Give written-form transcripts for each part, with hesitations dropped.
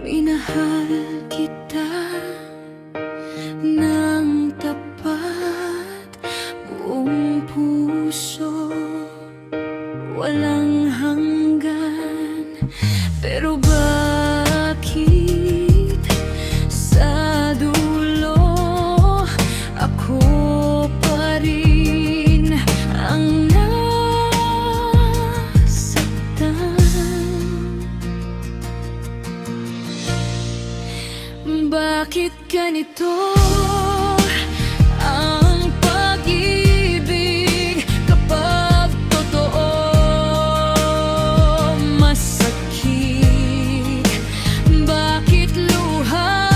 Minahal kita ng tapat, buong puso, walang hanggan. Pero bakit sa dulo ako pa rin ang nasaktan? Bakit ganito ang pag-ibig kapag totoo masakit? Bakit luha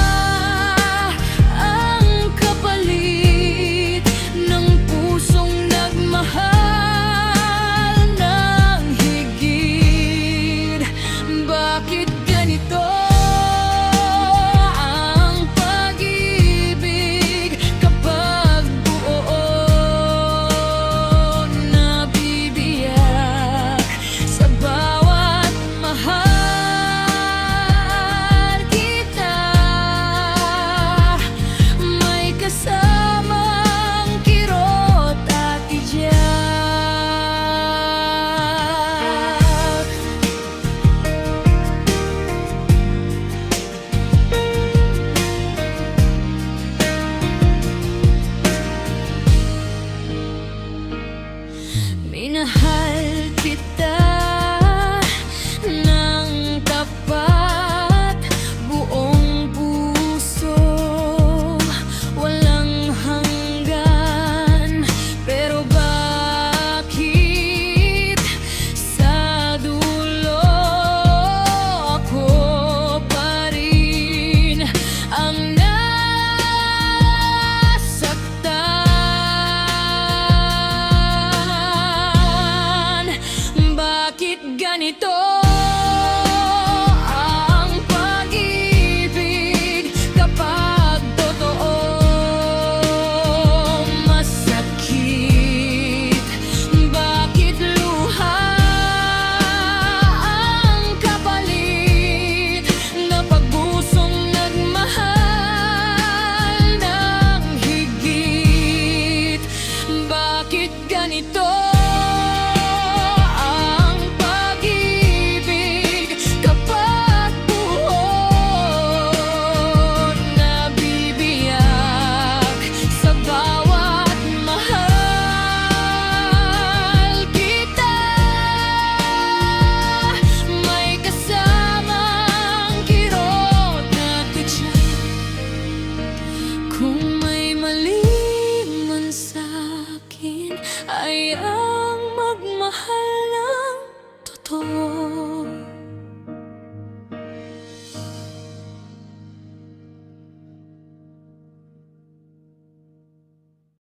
ang kapalit ng pusong nagmahal ng higit? Bakit ganito minahal kita ng tapat, buong puso, walang hanggan. Pero bakit sa dulo ako pa rin ang ganito ang pag-ibig kapag totoo masakit? Bakit luha ang kapalit na pagbusong nagmahal ng higit? Bakit ganito ay ang magmahal ng totoo?